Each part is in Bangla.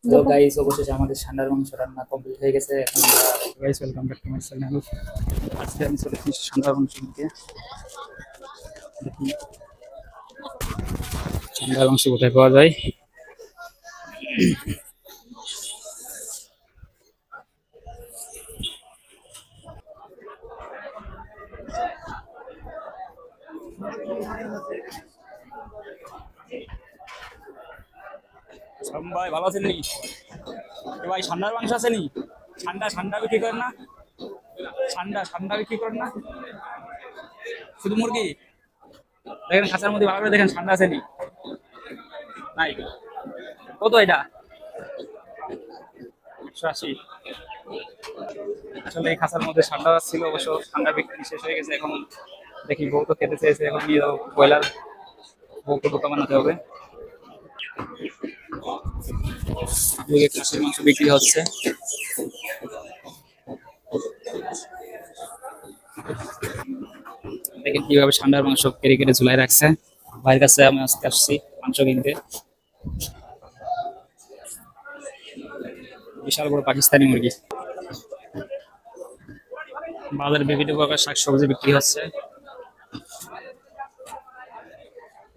তো গাইস অবশেষে আমাদের ষান্ডার মাংস রান্না কমপ্লিট হয়ে গেছে। এখন আমরা guys welcome back to my channel. আজকে আমি চলে এসেছি ষান্ডার মাংস নিতে। দেখি ষান্ডার মাংস কোথায় পাওয়া যায়। ভাই ভালো আছেন নি? ভাই ষান্ডার মাংস আছে নি? ঠান্ডা ঠান্ডা বিক্রি করেন না? ঠান্ডা ঠান্ডা বিক্রি করেন না? শুধু মুরগি দেখেন, খাঁচার মধ্যে ভালো করে দেখেন ঠান্ডা আছে নি? নাই। কত এটা? 180। আসলে এই খাঁচার মধ্যে ঠান্ডা ছিল, অবশ্য ঠান্ডা বিক্রি শেষ হয়ে গেছে। এখন দেখি বউ তো খেতে চেয়েছে, এখন নিয়ে যাবো ব্রয়লার। বউকে বোকা বানাতে হবে। এদিকে খাসির মাংস বিক্রি হচ্ছে। দেখেন কিভাবে ঠান্ডার মাংস কেটে কেটে ঝুলাই রাখছে। ভাইয়ের কাছে আমি আজকে আসছি মাংস কিনতে। বিশাল বড় পাকিস্তানি মুরগি। বাজারে বিভিন্ন প্রকার শাকসবজি বিক্রি হচ্ছে।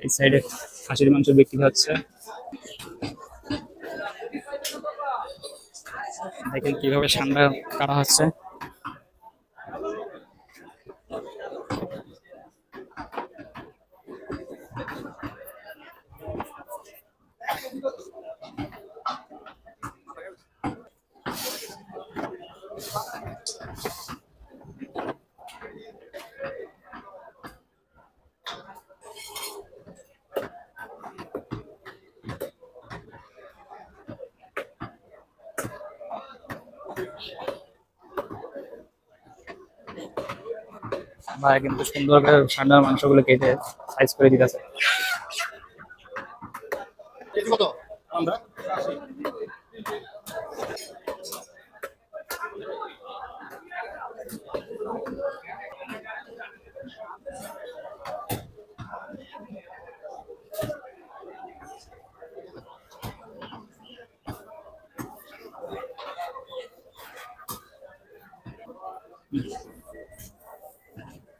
এই সাইডে খাসির মাংস বিক্রি হচ্ছে। দেখেন কিভাবে ঠান্ডা কাটা হচ্ছে। ভাই কিন্তু সুন্দর করে ঠান্ডার মাংসগুলো কেটে সাইজ করে দিতেছে। কত আমরা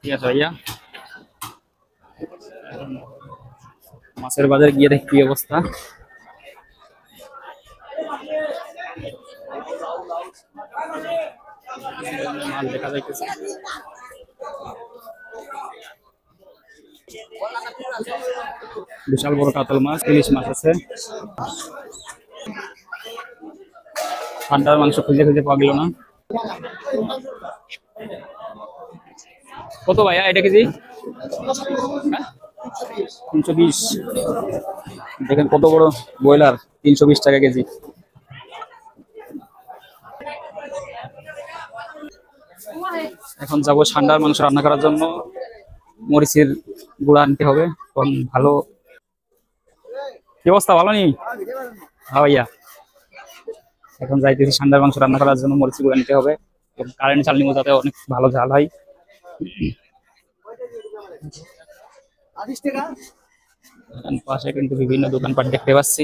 ঠিক আছে ভাইয়া। মাছের বাজারে গিয়ে দেখি কি অবস্থা। মাল দেখা যাইতেছে। বিশাল বড় কাতল মাছ, ইলিশ মাছ আছে। ঠান্ডার মাংস খুঁজে খুঁজে পাওয়া গেল না। কত ভাইয়া এটা কেজি? 320। দেখেন কত বড় ব্রয়লার, 320 টাকা কেজি। এখন যাবো ঠান্ডার মাংস রান্না করার জন্য। মরিচের গুঁড়া আনতে হবে। এখন ভালো কি অবস্থা, ভালো নেই? হ্যাঁ ভাইয়া। এখন যাইতেছি ঠান্ডার মাংস রান্না করার জন্য, মরিচের গুঁড়া নিতে হবে। কারেন্ট চাল নিবো যাতে অনেক ভালো ঝাল হয়। পাশে কিন্তু বিভিন্ন দোকানপাট দেখতে পাচ্ছি।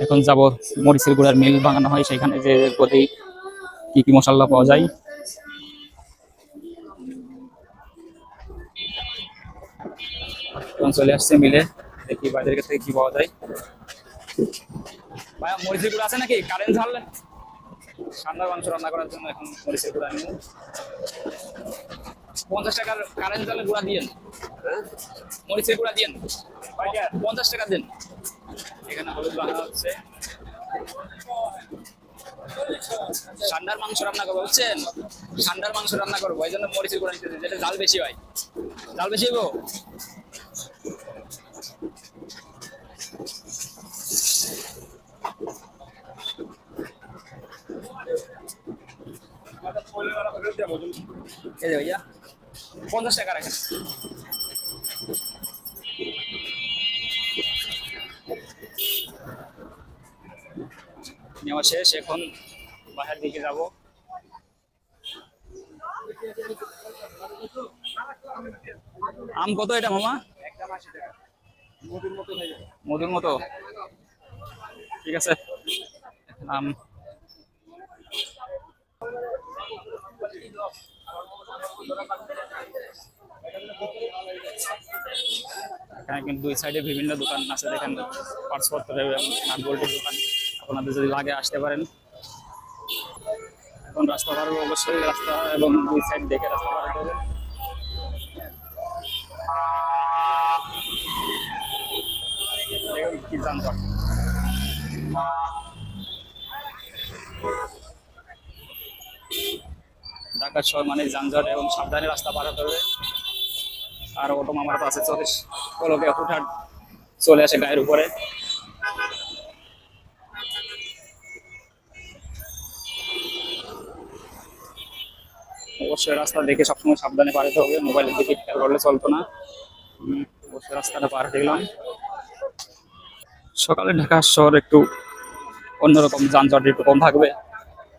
এখন যাব মরিচের গুঁড়ার মিল বানানো হয় সেখানে, যে প্রতি কি কি মশলা পাওয়া যায়। এখন চলে আসছে মিলে, দেখি বাজারের কাছ থেকে কি পাওয়া যায়। ভাইয়া মরিচের গুঁড়া আছে নাকি? কারেন্ট ঝাল ঠান্ডার মাংস রান্না করার জন্য এখন মরিচের গুঁড়া নিন। 50 টাকার কারেন্ট জালের গুঁড়া দিয়েন। মরিচের গুঁড়া দিয়েন 50 টাকা দেন। এখানে হলুদ বানা হচ্ছে। ঠান্ডার মাংস রান্না করবো বুঝছেন, ঠান্ডার মাংস রান্না করবো, এই জন্য মরিচের গুঁড়া নিতেছে, যেটা ঝাল বেশি হয়। ঝাল বেশি হইব। এই যে ভাইয়া 50 টাকা রাখেন। নেওয়া শেষ, এখন বাসার দিকে যাব। আম কত এটা মামা? মধুর মতো। ঠিক আছে। আম, এখানে কিন্তু দুই সাইডে বিভিন্ন দোকান আছে, দেখেন পার্সপত্রের এবং নাটবল্টের দোকান। আপনাদের যদি লাগে আসতে পারেন। এখন রাস্তা পার হবো, অবশ্যই রাস্তা এবং দুই সাইড দেখে রাস্তা পার হতে হবে। দেখুন কি যানজট। ঢাকা শহর মানে যানজট এবং সাবধানে রাস্তা পার হতে হবে। আর অটো মামার তো আছে, চল্লিশ পলকে হুটহাট চলে আসে গায়ের উপরে। অবশ্যই রাস্তা দেখে সবসময় সাবধানে পার হতে হবে, মোবাইলের দিকে খেয়াল করলে চলতো না। অবশ্যই রাস্তাটা পার হয়ে গেলাম। সকালে ঢাকা শহর একটু অন্যরকম, যানজট একটু কম থাকবে,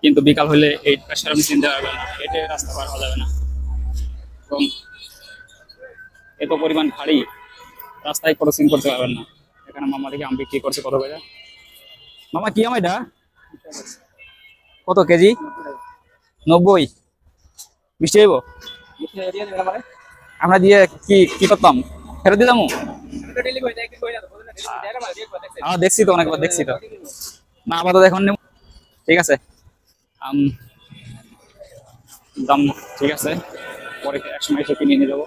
কিন্তু বিকাল হলে এই প্রেশার আপনি চিনতে পারবেন না, হেঁটে রাস্তা পার হওয়া যাবে না। এবং এত পরিমাণ ভারী, রাস্তায় ক্রসিং করতে পারবেন না। এখানে মামা দেখি আম বিক্রি করছে কত করে। মামা কি আম এটা? কত কেজি? 90। মিষ্টি হইব? আমরা দিয়ে কি কি করতাম, ফেরত দিতাম। দেখছি তো, অনেকবার দেখছি তো। না আপাতত এখন নেব। ঠিক আছে। আম দাম ঠিক আছে, পরে একসময় এসে কিনে নিয়ে যাবো।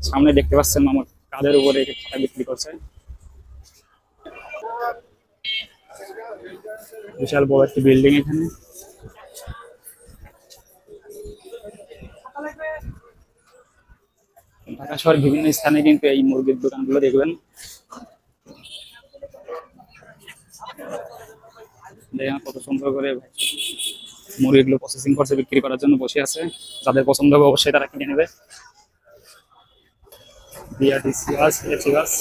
সামনে দেখতে পাচ্ছেন মামার কাঁধের উপরে খাতা বিক্রি করছে। বিশাল বড় একটি বিল্ডিং এখানে। ঢাকা শহরের বিভিন্ন স্থানে কিন্তু এই মুরগির দোকানগুলো দেখবেন। দেখেন কত সুন্দর করে মুরগিগুলো প্রসেসিং করছে, বিক্রি করার জন্য বসে আছে। যাদের পছন্দ হবে অবশ্যই তারা কিনে নেবে। বিআরটিসি বাস, এসি বাস।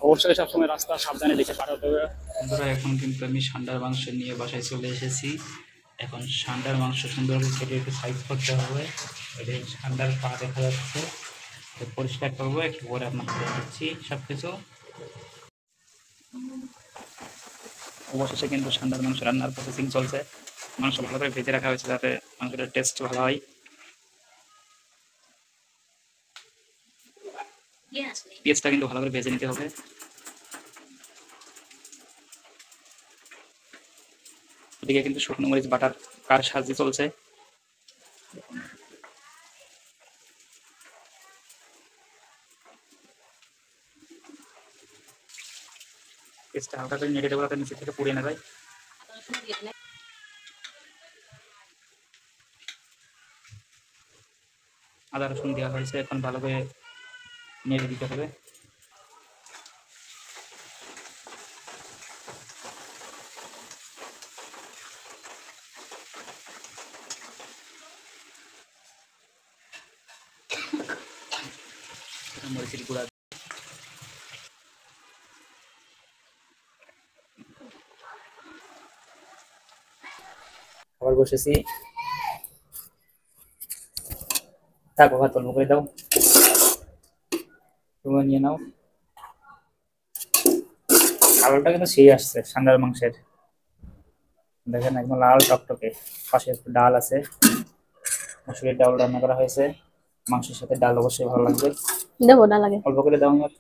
অবশ্যই সবসময় রাস্তা সাবধানে দেখে পার হতে হবে। বন্ধুরা, এখন কিন্তু আমি ষান্ডার মাংস নিয়ে বাসায় চলে এসেছি। এখন ষান্ডার মাংস সুন্দরভাবে কেটে একটু সাইজ করতে হবে। এটা ষান্ডার পা দেখা যাচ্ছে, তো পরিষ্কার করবো, একটু পরে আপনাকে দেখাচ্ছি সব কিছু। অবশেষে কিন্তু ষান্ডার মাংস রান্নার প্রসেসিং চলছে। মাংস ভালো করে ভেজে রাখা হয়েছে যাতে মাংসটার টেস্ট ভালো হয়। পেঁয়াজটা কিন্তু ভালো করে ভেজে নিতে হবে। এদিকে কিন্তু শুকনো মরিচ বাটার কার সাহায্যে চলছে। পেঁয়াজটা হালকা করে নেড়ে দেবো যাতে নিচে থেকে পুড়ে না যায়। আদা রসুন দেওয়া হয়েছে, এখন ভালো করে নেড়ে দিতে হবে। মরিচের গুঁড়া খাবার বসেছি। থাকো, ভাত অল্প করে দাও, তোমরা নিয়ে নাও। কালারটা কিন্তু সেই আসছে ষান্ডার মাংসের, দেখেন একদম লাল টকটকে। পাশে একটু ডাল আছে, মসুরের ডাল রান্না করা হয়েছে। মাংসের সাথে ডাল অবশ্যই ভালো লাগবে। দেবো না লাগে? অল্প করে দাও আমার।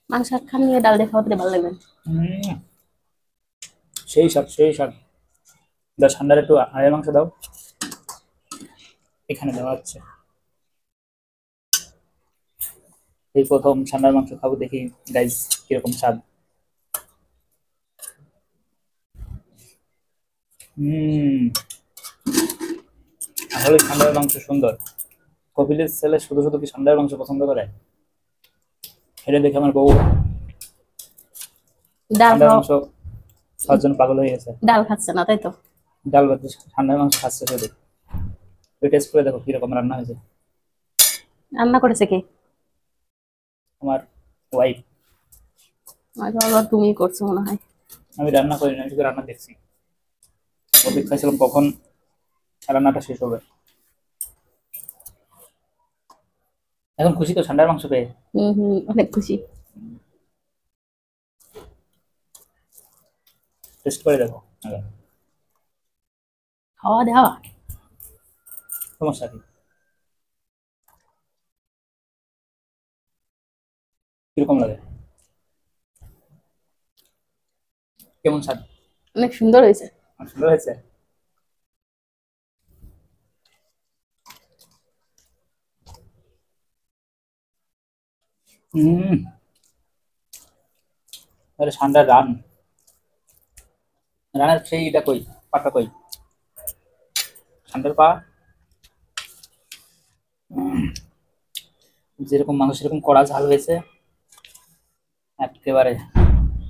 মাংস খান নিয়ে ডাল দিয়ে খাওয়াতে ভালো লাগবে। সেই স্বাদ, সেই স্বাদ। দাও ঠান্ডার একটু হাড়ের মাংস দাও, এখানে দেওয়া হচ্ছে। এই প্রথম ঠান্ডার মাংস খাবো, দেখি গাইস কিরকম স্বাদ। আসলে ঠান্ডার মাংস সুন্দর। কপিলের ছেলে শুধু শুধু কি ঠান্ডার মাংস পছন্দ করে, এটা দেখে আমার বউ ডাল ঠান্ডার মাংস খাওয়ার জন্য পাগল হয়ে গেছে। ডাল খাচ্ছে না তাই তো? ডাল ভাত ঠান্ডার মাংস খাচ্ছে শুধু। টেস্ট করে দেখো কিরকম রান্না হয়েছে। রান্না করেছে কে? আমার ওয়াইফ। হয়তো আবার তুমি করছো মনে হয়। আমি রান্না করি না, শুধু রান্না দেখছি। অপেক্ষা ছিলাম কখন রান্নাটা শেষ হবে। এখন খুশি তো ঠান্ডার মাংস পেয়ে? অনেক খুশি। টেস্ট করে দেখো আগে। খাওয়া দাওয়া সমস্যা কি? কিরকম লাগে? কেমন স্বাদ? অনেক সুন্দর হয়েছে। সুন্দর হয়েছে। হম, আরে ঠান্ডার রানের সেই এটা কই, পাটা কই? ঠান্ডার পা। যেরকম মাংস সেরকম কড়া ঝাল হয়েছে, একেবারে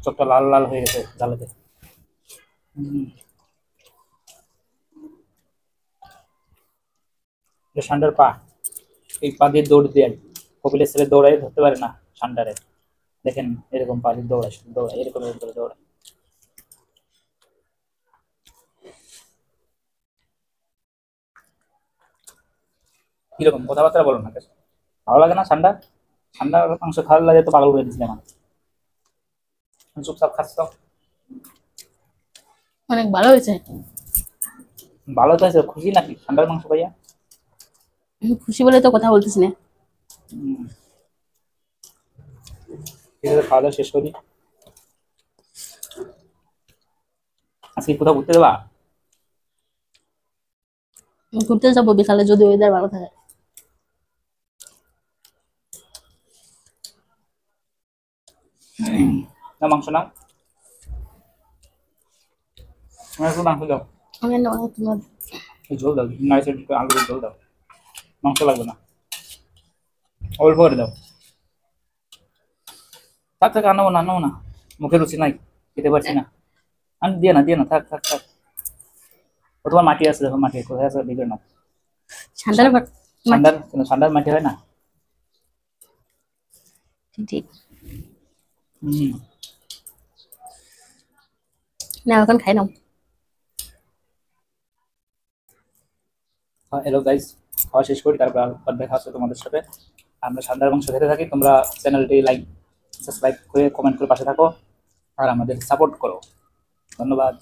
চোখটা লাল লাল হয়ে গেছে ঝালেতে। এটা ষান্ডার পা। এই পা দিয়ে দৌড় দিয়ে কপিলের ছেলে দৌড়াই ধরতে পারে না ষান্ডারে। দেখেন এরকম পা দিয়ে দৌড়ায়, শুধু দৌড়ায়, এরকম এরকম করে দৌড়ায়। কিরকম কথাবার্তা বলো না কেন? ভালো লাগে না ঠান্ডা? ঠান্ডা মাংস খাওয়ার লাগে তো পাগল করে দিচ্ছি না। চুপচাপ খাচ্ছ। অনেক ভালো হয়েছে। ভালো তো আছে, খুশি নাকি ঠান্ডার মাংস পাইয়া? খুশি বলে তো কথা বলতেছি না। ঠিক আছে, খাওয়া দাওয়া শেষ করি। আজকে কোথাও ঘুরতে যাবা? ঘুরতে যাবো বিকালে যদি ওয়েদার ভালো থাকে। না মাংস না, আমার একটু মাংস দাও। আমি না তোমার ঝোল দাও, নাইসের আলু দিয়ে ঝোল দাও, মাংস লাগবে না, অল্প করে দাও। থাক থাক, আনাবো না আনাবো না, মুখে রুচি নাই, খেতে পারছি না। আমি দিয়ে না, থাক থাক থাক। ও তোমার মাটি আছে, দেখো মাটি কোথায় আছে, দিবে না। ঠান্ডার ঠান্ডার মাটি হয় না। ঠিক হম। না, এখন খাই নাও। হ্যালো গাইস, খাওয়া শেষ করি, তারপর আবার দেখা হচ্ছে তোমাদের সাথে। আমরা ঠান্ডার মাংস খেতে থাকি, তোমরা চ্যানেলটি লাইক সাবস্ক্রাইব করে কমেন্ট করে পাশে থাকো আর আমাদের সাপোর্ট করো। ধন্যবাদ।